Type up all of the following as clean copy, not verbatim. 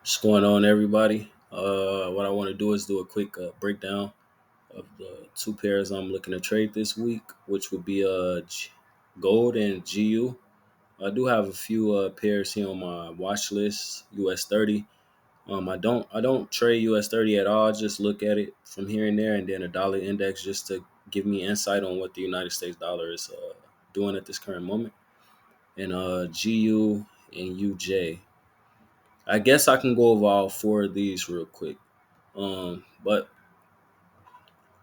What's going on, everybody? What I want to do is do a quick breakdown of the two pairs I'm looking to trade this week, which would be gold and GU. I do have a few pairs here on my watch list. US 30. I don't trade US 30 at all. I just look at it from here and there, and then a dollar index just to give me insight on what the United States dollar is doing at this current moment. And GU and UJ. I guess I can go over all four of these real quick. But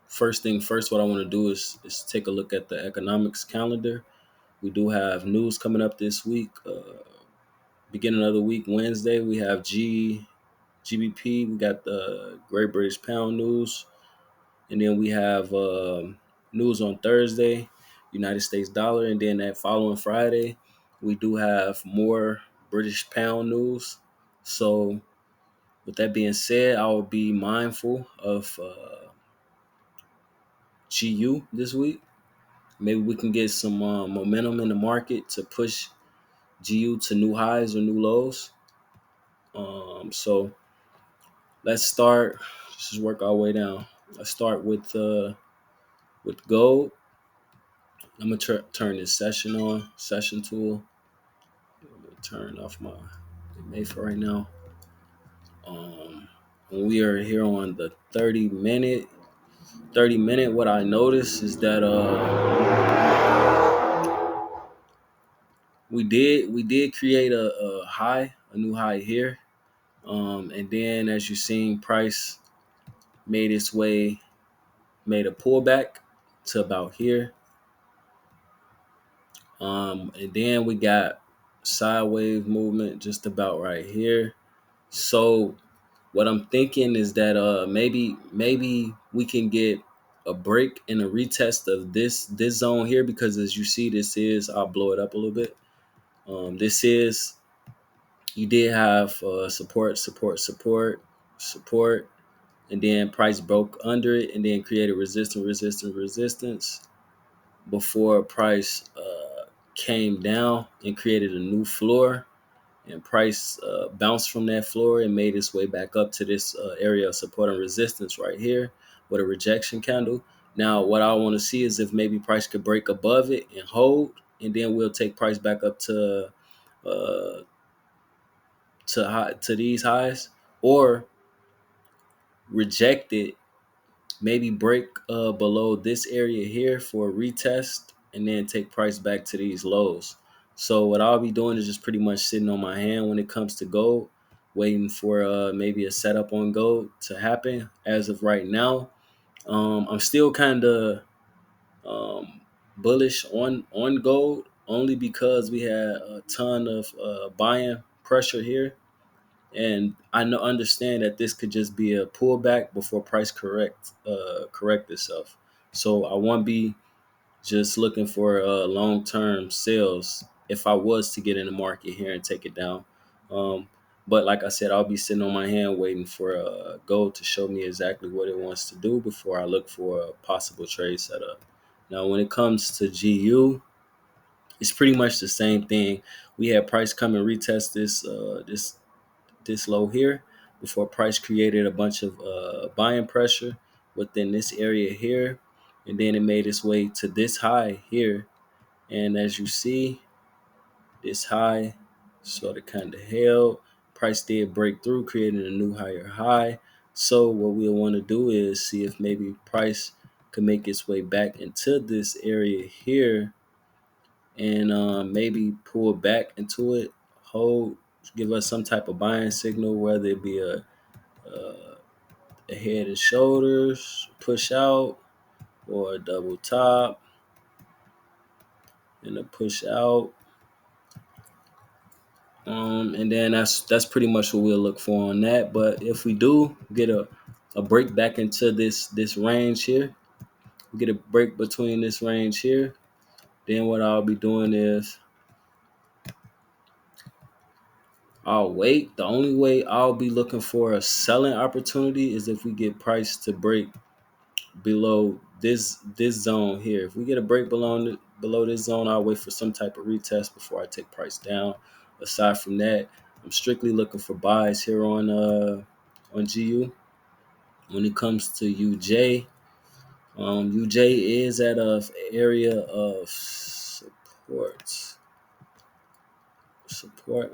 first thing first, what I want to do is take a look at the economics calendar. We do have news coming up this week. Beginning of the week, Wednesday, we have GBP. We got the Great British Pound news, and then we have news on Thursday, United States dollar, and then that following Friday, we do have more British Pound news. So, with that being said, I will be mindful of GU this week. Maybe we can get some momentum in the market to push GU to new highs or new lows. So let's start. Let's just work our way down. Let's start with gold. I'm gonna turn this session tool. I'm gonna turn off my made for right now. When we are here on the 30 minute, what I noticed is that we did create a new high here. And then as you're seeing, price made its way, made a pullback to about here. And then we got sideways movement just about right here. So what I'm thinking is that maybe we can get a break and a retest of this zone here, because as you see, I'll blow it up a little bit. This is You did have support, and then price broke under it, and then created resistance before price came down and created a new floor, and price bounced from that floor and made its way back up to this area of support and resistance right here with a rejection candle. Now, what I want to see is if maybe price could break above it and hold, and then we'll take price back up uh, to these highs, or reject it, maybe break below this area here for a retest, and then take price back to these lows. So what I'll be doing is just pretty much sitting on my hand when it comes to gold, waiting for maybe a setup on gold to happen. As of right now, I'm still kind of um, bullish on gold, only because we had a ton of buying pressure here, and understand that this could just be a pullback before price correct itself. So I won't be just looking for long term sales if I was to get in the market here and take it down. Um, but like I said, I'll be sitting on my hand waiting for gold to show me exactly what it wants to do before I look for a possible trade setup. Now, when it comes to GU, it's pretty much the same thing. We had price come and retest this low here before price created a bunch of buying pressure within this area here, and then it made its way to this high here. And as you see, this high sort of kind of held. Price did break through, creating a new higher high. So what we'll want to do is see if maybe price could make its way back into this area here, and maybe pull back into it, hold, give us some type of buying signal, whether it be a head and shoulders push out, or a double top and a push out. And then that's pretty much what we'll look for on that. But if we do get a break back into this range here, we get a break between this range here, then what I'll be doing is I'll wait. The only way I'll be looking for a selling opportunity is if we get price to break below this zone here. If we get a break below this zone, I'll wait for some type of retest before I take price down. Aside from that, I'm strictly looking for buys here on GU. When it comes to UJ, UJ is at a area of support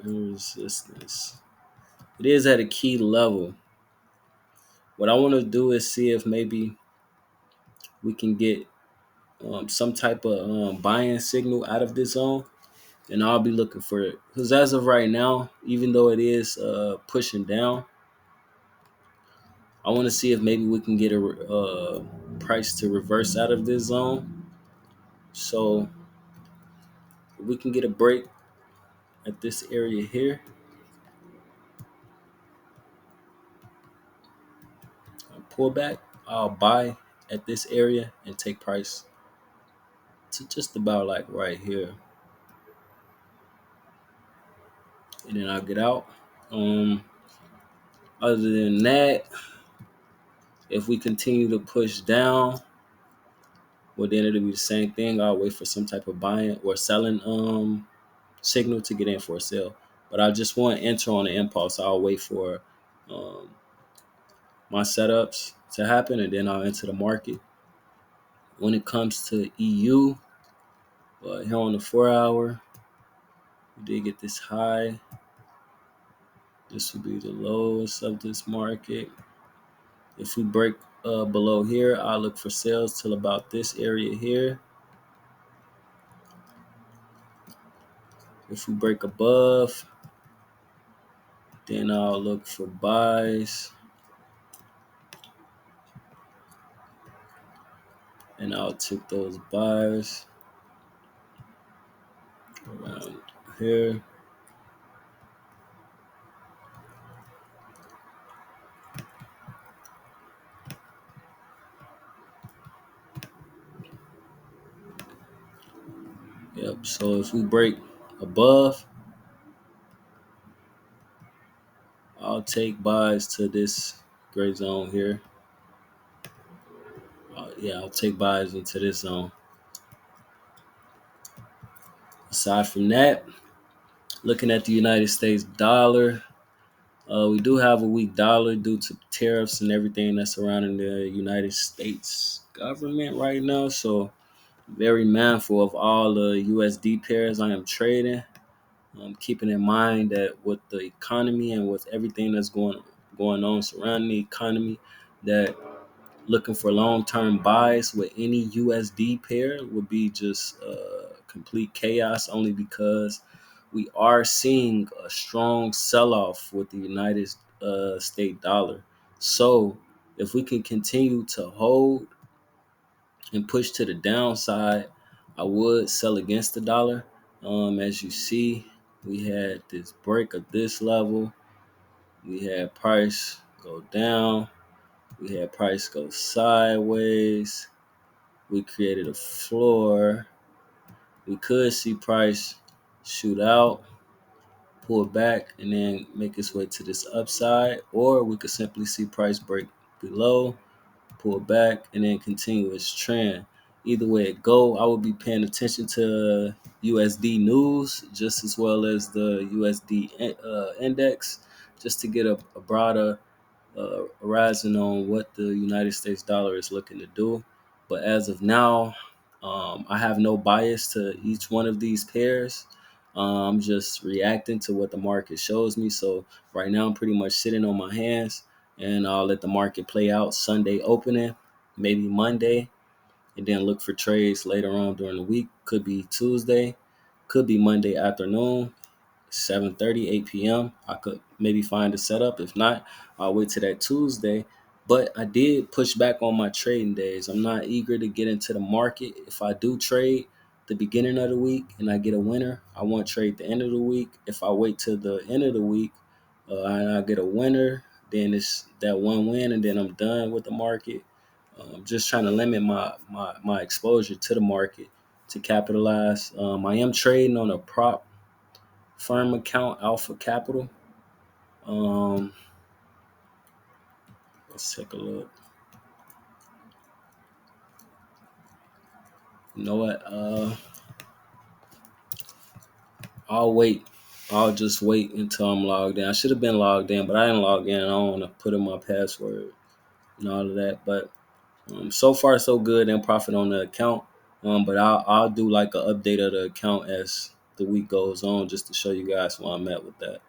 and resistance. It is at a key level. What I want to do is see if maybe we can get some type of buying signal out of this zone, and I'll be looking for it. Because as of right now, even though it is pushing down, I want to see if maybe we can get a price to reverse out of this zone. So if we can get a break at this area here, I'll pull back, I'll buy at this area and take price to just about like right here, and then I'll get out. Um, Other than that, if we continue to push down, well then it'll be the same thing. I'll wait for some type of buying or selling signal to get in for a sale. But I just want to enter on the impulse. I'll wait for um, my setups to happen, and then I'll enter the market. When it comes to EU, here on the 4 hour, we did get this high. This would be the lowest of this market. If we break below here, I'll look for sales till about this area here. If we break above, then I'll look for buys, and I'll take those buys around here. Yep. So if we break above, I'll take buys to this gray zone here. I'll take buys into this zone. Aside from that, looking at the United States dollar, we do have a weak dollar due to tariffs and everything that's surrounding the United States government right now. So very mindful of all the USD pairs I am trading. Keeping in mind that with the economy and with everything that's going on surrounding the economy, that looking for long-term buys with any USD pair would be just complete chaos, only because we are seeing a strong sell-off with the United States dollar. So if we can continue to hold and push to the downside, I would sell against the dollar. As you see, we had this break of this level. We had price go down. We had price go sideways. We created a floor. We could see price shoot out, pull back, and then make its way to this upside. Or we could simply see price break below, pull back, and then continue its trend. Either way it go, I will be paying attention to USD news just as well as the USD index, just to get a broader horizon on what the United States dollar is looking to do. But as of now, I have no bias to each one of these pairs. I'm just reacting to what the market shows me. So right now, I'm pretty much sitting on my hands, and I'll let the market play out Sunday opening, maybe Monday, and then look for trades later on during the week. Could be Tuesday, could be Monday afternoon, 7:30, 8 p.m. I could maybe find a setup. If not, I'll wait till that Tuesday. But I did push back on my trading days. I'm not eager to get into the market. If I do trade the beginning of the week and I get a winner, I won't trade the end of the week. If I wait till the end of the week and I get a winner, then it's that one win, and then I'm done with the market. I'm just trying to limit my exposure to the market to capitalize. I am trading on a prop firm account, Alpha Capital. Um, let's take a look. You know what? I'll wait. I'll just wait until I'm logged in. I should have been logged in, but I didn't log in. I don't want to put in my password and all of that. But so far so good and profit on the account. But I'll do like an update of the account as the week goes on, just to show you guys where I'm at with that.